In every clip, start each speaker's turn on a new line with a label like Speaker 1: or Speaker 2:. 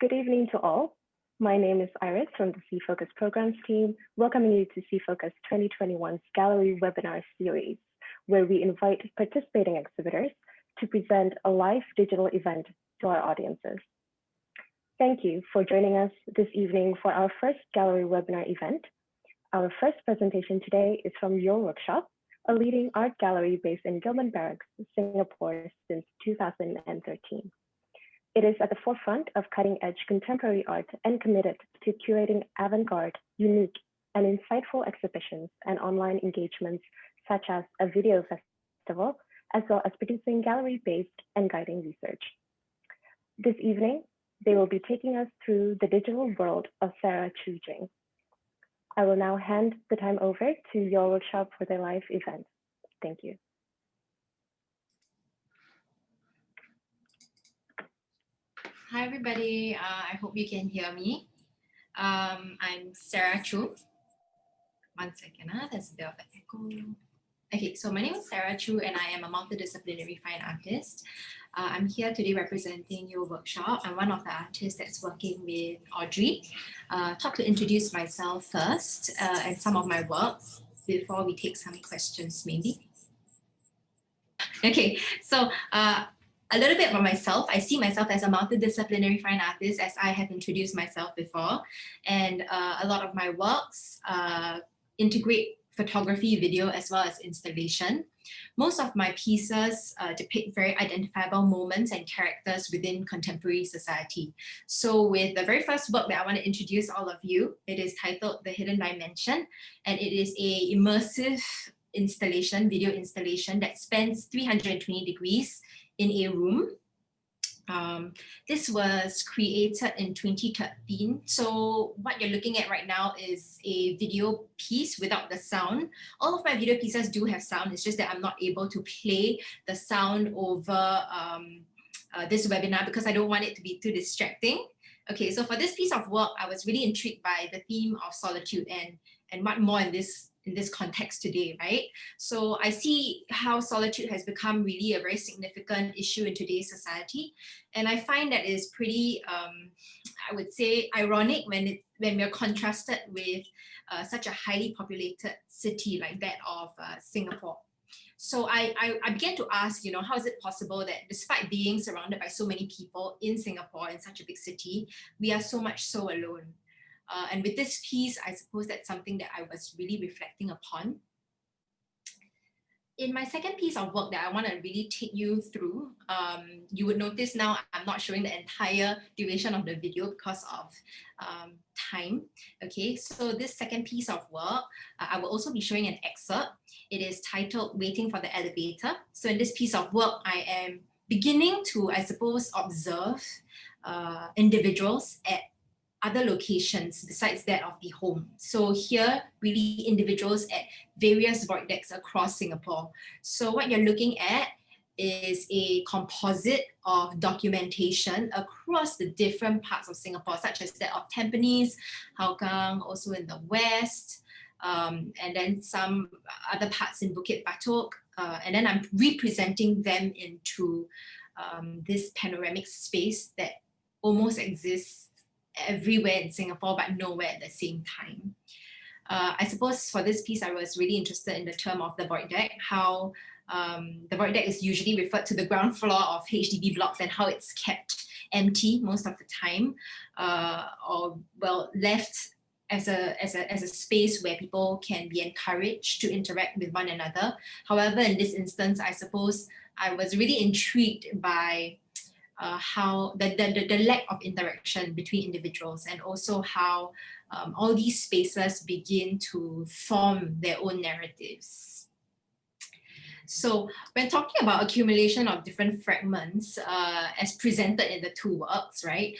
Speaker 1: Good evening to all. My name is Iris from the C-Focus Programs team, welcoming you to C-Focus 2021's Gallery Webinar Series, where we invite participating exhibitors to present a live digital event to our audiences. Thank you for joining us this evening for our first Gallery Webinar event. Our first presentation today is from Yeo Workshop, a leading art gallery based in Gillman Barracks, Singapore since 2013. It is at the forefront of cutting-edge contemporary art and committed to curating avant-garde, unique, and insightful exhibitions and online engagements, such as a video festival, as well as producing gallery-based and guiding research. This evening, they will be taking us through the digital world of Sarah Choo Jing. I will now hand the time over to Yeo Workshop for their live event. Thank you.
Speaker 2: Hi, everybody. I hope you can hear me. I'm Sarah Choo. One second, there's a bit of an echo. Okay, so my name is Sarah Choo and I am a multidisciplinary fine artist. I'm here today representing Yeo Workshop. I'm one of the artists that's working with Audrey. Thought to introduce myself first and some of my works before we take some questions maybe. Okay, so a little bit about myself. I see myself as a multidisciplinary fine artist, as I have introduced myself before. And a lot of my works integrate photography, video, as well as installation. Most of my pieces depict very identifiable moments and characters within contemporary society. So with the very first work that I want to introduce all of you, it is titled The Hidden Dimension, and it is a immersive installation, video installation that spans 320 degrees in a room. This was created in 2013. So what you're looking at right now is a video piece without the sound. All of my video pieces do have sound. It's just that I'm not able to play the sound over this webinar because I don't want it to be too distracting. Okay, so for this piece of work, I was really intrigued by the theme of solitude and what more in this context today, right? So I see how solitude has become really a very significant issue in today's society. And I find that it's pretty, I would say, ironic when we're contrasted with such a highly populated city like that of Singapore. So I began to ask, how is it possible that despite being surrounded by so many people in Singapore, in such a big city, we are so much so alone? And with this piece, I suppose that's something that I was really reflecting upon. In my second piece of work that I want to really take you through, you would notice now I'm not showing the entire duration of the video because of time. Okay, so this second piece of work, I will also be showing an excerpt. It is titled Waiting for the Elevator. So in this piece of work, I am beginning to, I suppose, observe individuals at other locations besides that of the home. So here, really individuals at various void decks across Singapore. So what you're looking at is a composite of documentation across the different parts of Singapore, such as that of Tampines, Hougang, also in the west, and then some other parts in Bukit Batok. And then I'm representing them into this panoramic space that almost exists everywhere in Singapore, but nowhere at the same time. I suppose for this piece, I was really interested in the term of the void deck, how the void deck is usually referred to the ground floor of HDB blocks and how it's kept empty most of the time, or well, left as a space where people can be encouraged to interact with one another. However, in this instance, I suppose I was really intrigued by how the lack of interaction between individuals, and also how all these spaces begin to form their own narratives. So when talking about accumulation of different fragments as presented in the two works, right,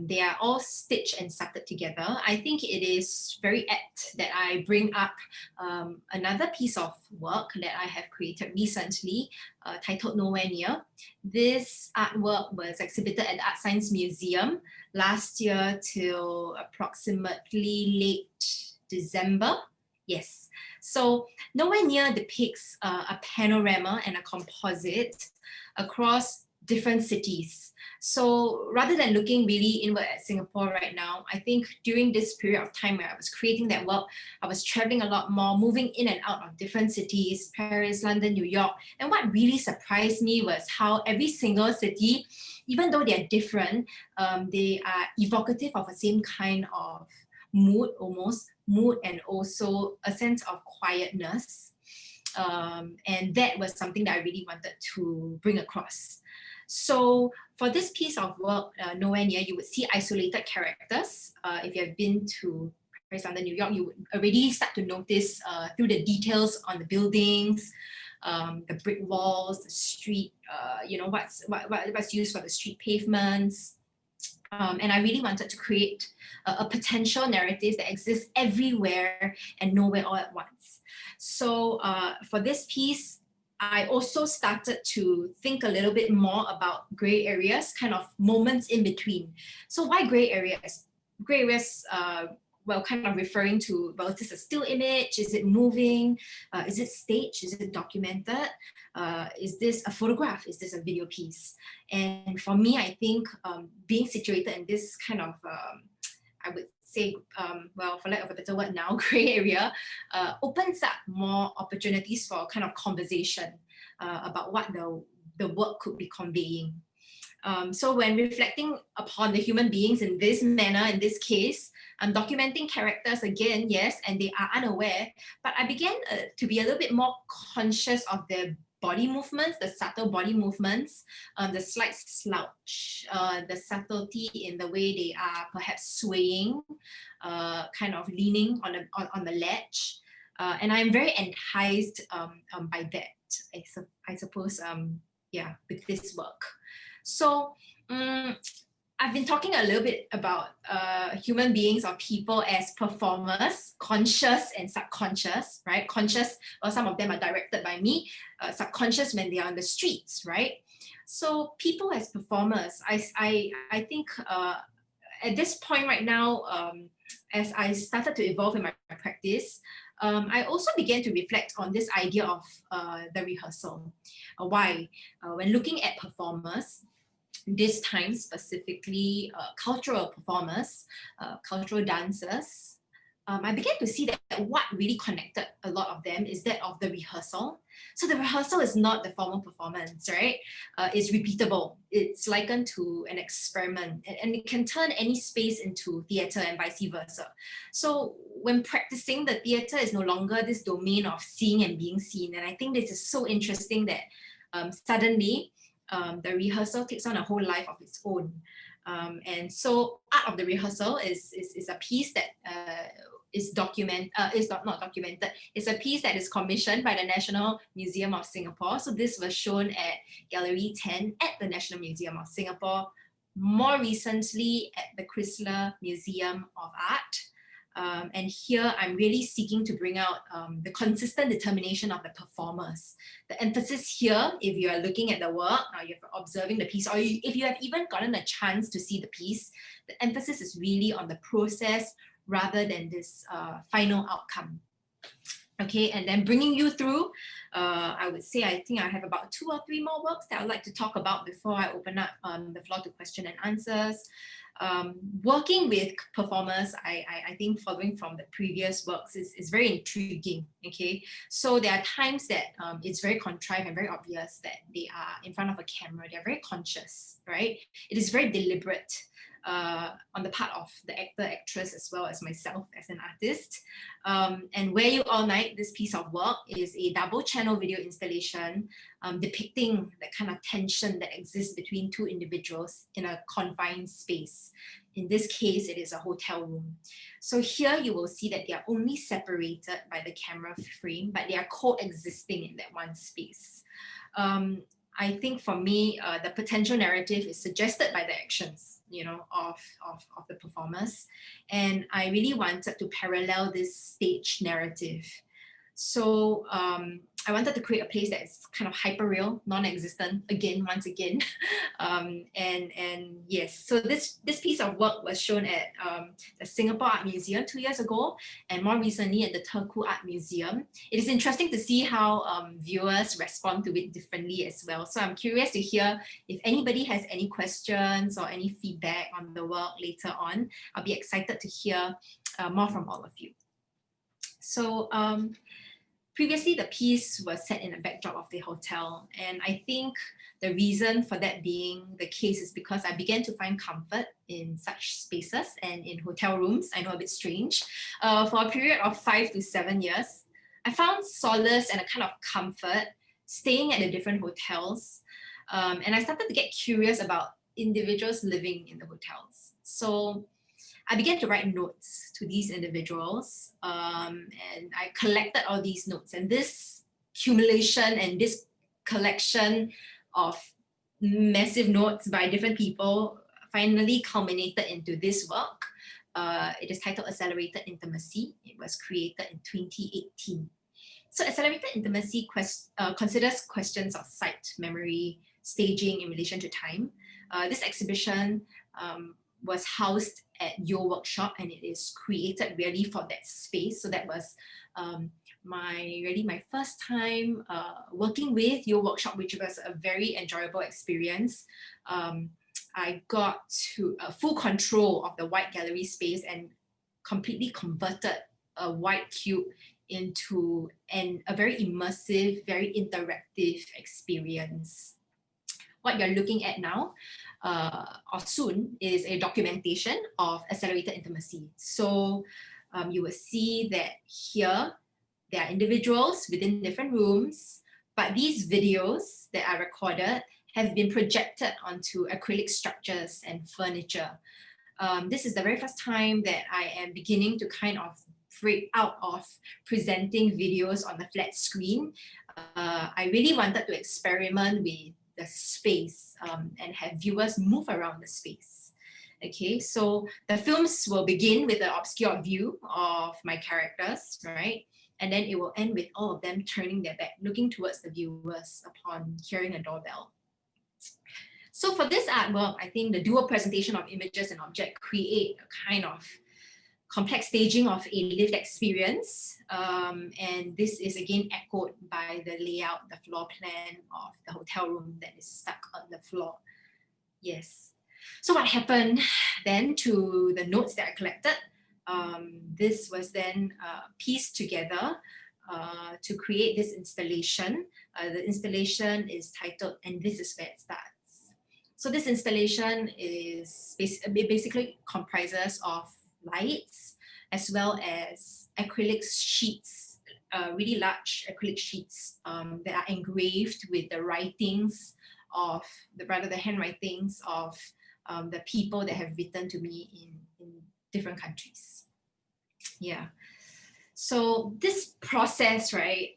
Speaker 2: they are all stitched and started together. I think it is very apt that I bring up another piece of work that I have created recently titled Nowhere Near. This artwork was exhibited at the Art Science Museum last year till approximately late December. Yes. So Nowhere Near depicts a panorama and a composite across different cities. So rather than looking really inward at Singapore right now, I think during this period of time where I was creating that work, I was traveling a lot more, moving in and out of different cities, Paris, London, New York. And what really surprised me was how every single city, even though they're different, they are evocative of the same kind of mood, and also a sense of quietness. And that was something that I really wanted to bring across. So for this piece of work, Nowhere Near, you would see isolated characters. If you have been to Paris, London, New York, you would already start to notice through the details on the buildings, the brick walls, the street, what's used for the street pavements. And I really wanted to create a potential narrative that exists everywhere and nowhere all at once. So for this piece, I also started to think a little bit more about gray areas, kind of moments in between. So why gray areas? Gray areas, kind of referring to, well, is this a still image? Is it moving? Is it staged? Is it documented? Is this a photograph? Is this a video piece? And for me, I think being situated in this kind of, I would say, for lack of a better word now, gray area, opens up more opportunities for kind of conversation about what the work could be conveying. So when reflecting upon the human beings in this manner, in this case, I'm documenting characters again, yes, and they are unaware, but I began to be a little bit more conscious of their body movements, the subtle body movements, the slight slouch, the subtlety in the way they are perhaps swaying, kind of leaning on the ledge. And I'm very enticed by that, I suppose, with this work. So I've been talking a little bit about human beings or people as performers, conscious and subconscious, right? Conscious, well, some of them are directed by me, subconscious when they are on the streets, right? So people as performers, I think at this point right now, as I started to evolve in my practice, I also began to reflect on this idea of the rehearsal. Why? When looking at performers, this time specifically cultural performers, cultural dancers, I began to see that what really connected a lot of them is that of the rehearsal. So the rehearsal is not the formal performance, right? It's repeatable. It's likened to an experiment, and it can turn any space into theatre and vice versa. So when practicing, the theatre is no longer this domain of seeing and being seen. And I think this is so interesting that suddenly, the rehearsal takes on a whole life of its own. And so Art of the Rehearsal is a piece that is not documented. It's a piece that is commissioned by the National Museum of Singapore. So this was shown at Gallery 10 at the National Museum of Singapore, more recently at the Chrysler Museum of Art. And here I'm really seeking to bring out the consistent determination of the performers. The emphasis here, if you are looking at the work, or you're observing the piece, or if you have even gotten a chance to see the piece, the emphasis is really on the process rather than this final outcome. Okay, and then bringing you through, I would say I think I have about 2 or 3 more works that I'd like to talk about before I open up the floor to question and answers. Working with performers, I think following from the previous works is very intriguing, okay? So there are times that it's very contrived and very obvious that they are in front of a camera, they're very conscious, right? It is very deliberate on the part of the actor, actress, as well as myself as an artist. And Where You All Night, this piece of work, is a double channel video installation depicting the kind of tension that exists between 2 individuals in a confined space. In this case, it is a hotel room. So here you will see that they are only separated by the camera frame, but they are coexisting in that one space. I think for me, the potential narrative is suggested by the actions, you know, of the performers. And I really wanted to parallel this stage narrative. So I wanted to create a place that is kind of hyper-real, non-existent, once again. And yes, so this piece of work was shown at the Singapore Art Museum 2 years ago, and more recently at the Turku Art Museum. It is interesting to see how viewers respond to it differently as well. So I'm curious to hear if anybody has any questions or any feedback on the work later on. I'll be excited to hear more from all of you. So previously, the piece was set in a backdrop of the hotel, and I think the reason for that being the case is because I began to find comfort in such spaces and in hotel rooms. I know, a bit strange. For a period of 5 to 7 years, I found solace and a kind of comfort staying at the different hotels, and I started to get curious about individuals living in the hotels. So I began to write notes to these individuals, and I collected all these notes. And this accumulation and this collection of massive notes by different people finally culminated into this work. It is titled Accelerated Intimacy. It was created in 2018. So Accelerated Intimacy considers questions of sight, memory, staging in relation to time. This exhibition was housed at Yeo Workshop, and it is created really for that space. So that was my first time working with Yeo Workshop, which was a very enjoyable experience. I got to full control of the white gallery space and completely converted a white cube into a very immersive, very interactive experience. What you're looking at now, or soon, is a documentation of accelerated intimacy. So you will see that here, there are individuals within different rooms, but these videos that are recorded have been projected onto acrylic structures and furniture. This is the very first time that I am beginning to kind of break out of presenting videos on the flat screen. I really wanted to experiment with the space and have viewers move around the space. Okay, so the films will begin with an obscured view of my characters, right? And then it will end with all of them turning their back, looking towards the viewers upon hearing a doorbell. So for this artwork, I think the dual presentation of images and object create a kind of complex staging of a lived experience. And this is again echoed by the layout, the floor plan of the hotel room that is stuck on the floor. Yes. So what happened then to the notes that I collected? This was then pieced together to create this installation. The installation is titled "And This Is Where It Starts." So this installation is basically comprises of lights as well as acrylic sheets, really large acrylic sheets that are engraved with the writings of the handwritings of the people that have written to me in different countries. Yeah. So this process, right,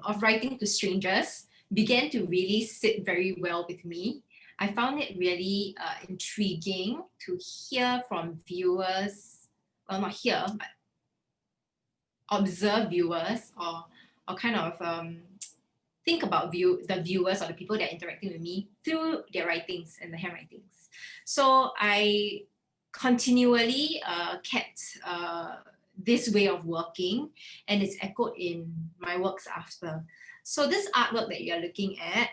Speaker 2: of writing to strangers began to really sit very well with me. I found it really intriguing to hear from viewers, well, not hear, but observe viewers or kind of think about the viewers or the people that are interacting with me through their writings and the handwritings. So I continually kept this way of working, and it's echoed in my works after. So this artwork that you're looking at,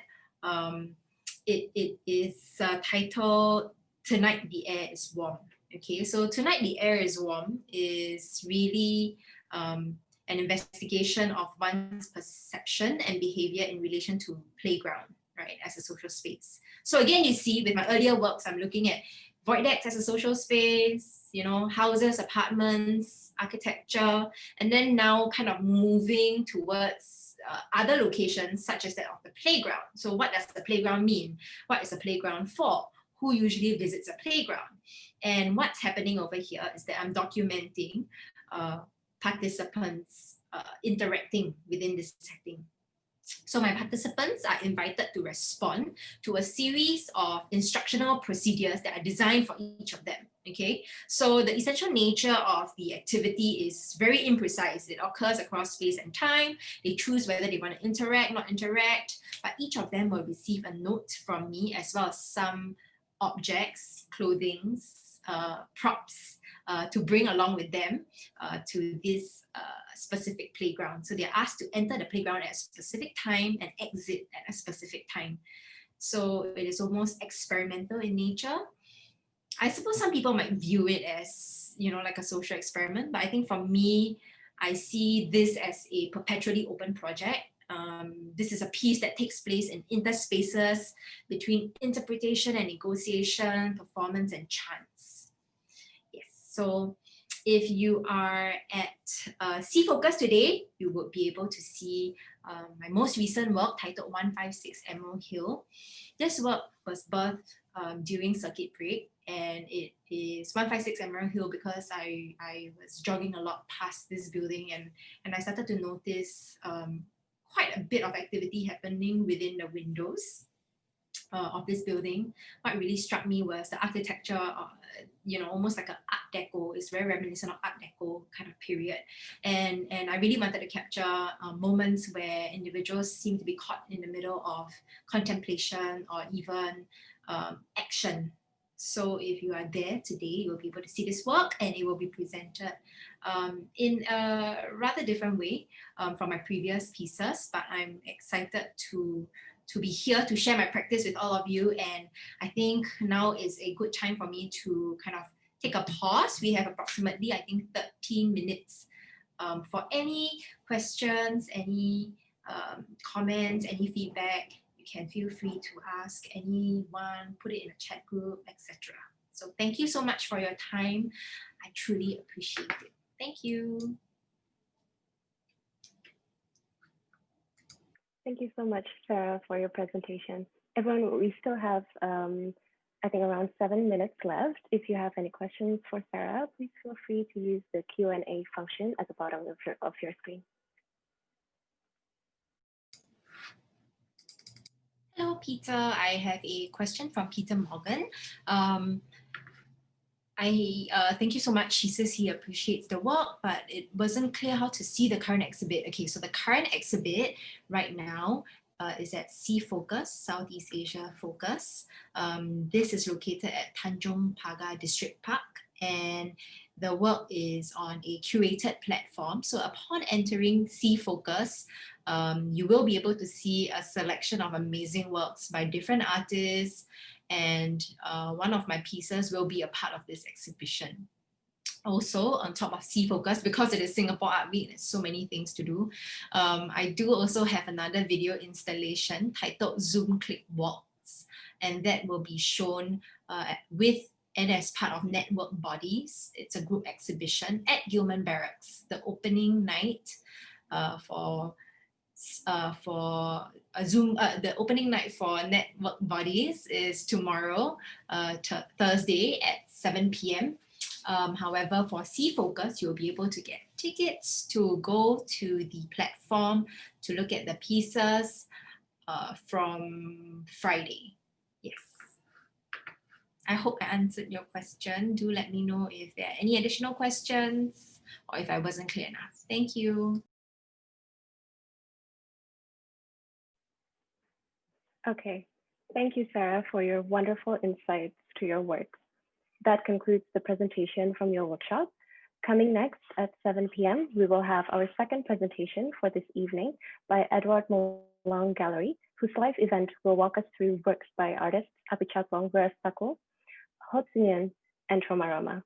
Speaker 2: it is titled "Tonight the Air is Warm." Okay, so "Tonight the Air is Warm" is really an investigation of one's perception and behavior in relation to playground, right, as a social space. So again, you see with my earlier works, I'm looking at void decks as a social space, you know, houses, apartments, architecture, and then now kind of moving towards other locations such as that of the playground. So what does the playground mean? What is a playground for? Who usually visits a playground? And what's happening over here is that I'm documenting participants interacting within this setting. So my participants are invited to respond to a series of instructional procedures that are designed for each of them. Okay, so the essential nature of the activity is very imprecise. It occurs across space and time. They choose whether they want to interact, not interact, but each of them will receive a note from me as well as some objects, clothing, props to bring along with them to this specific playground. So they're asked to enter the playground at a specific time and exit at a specific time. So it is almost experimental in nature. I suppose some people might view it as, like a social experiment, but I think for me, I see this as a perpetually open project. This is a piece that takes place in interspaces between interpretation and negotiation, performance and chance. Yes, so if you are at S.E.A Focus today, you will be able to see my most recent work titled 156 Emerald Hill. This work was birthed during circuit break, and it is 156 Emerald Hill because I was jogging a lot past this building, and I started to notice quite a bit of activity happening within the windows of this building. What really struck me was the architecture, almost like an Art Deco. It's very reminiscent of Art Deco kind of period. And I really wanted to capture moments where individuals seem to be caught in the middle of contemplation or even action. So if you are there today, you'll be able to see this work, and it will be presented in a rather different way from my previous pieces, but I'm excited to be here to share my practice with all of you. And I think now is a good time for me to kind of take a pause. We have approximately, I think, 13 minutes for any questions, any comments, any feedback. You can feel free to ask anyone, put it in a chat group, etc. So thank you so much for your time. I truly appreciate it. Thank you.
Speaker 1: Thank you so much, Sarah, for your presentation. Everyone, we still have, I think, around 7 minutes left. If you have any questions for Sarah, please feel free to use the Q&A function at the bottom of your screen.
Speaker 2: Hello, Peter. I have a question from Peter Morgan. Thank you so much. He says he appreciates the work, but it wasn't clear how to see the current exhibit. Okay, so the current exhibit right now is at S.E.A Focus, Southeast Asia Focus. This is located at Tanjong Pagar District Park, and the work is on a curated platform. So upon entering S.E.A Focus, you will be able to see a selection of amazing works by different artists, and one of my pieces will be a part of this exhibition. Also, on top of S.E.A Focus, because it is Singapore Art Week, there's so many things to do. I do also have another video installation titled Zoom Click Walks, and that will be shown with and as part of Network Bodies. It's a group exhibition at Gilman Barracks. The opening night for a Zoom, the opening night for Network Bodies is tomorrow, Thursday at 7 p.m. However, for S.E.A Focus, you'll be able to get tickets to go to the platform to look at the pieces from Friday. Yes. I hope I answered your question. Do let me know if there are any additional questions or if I wasn't clear enough. Thank you.
Speaker 1: Okay, thank you, Sarah, for your wonderful insights to your work. That concludes the presentation from your workshop. Coming next at 7 p.m., we will have our second presentation for this evening by Edward Molang Gallery, whose live event will walk us through works by artists Apichakong Verasako, Hotsunyan, and Tromarama.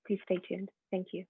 Speaker 1: Please stay tuned. Thank you.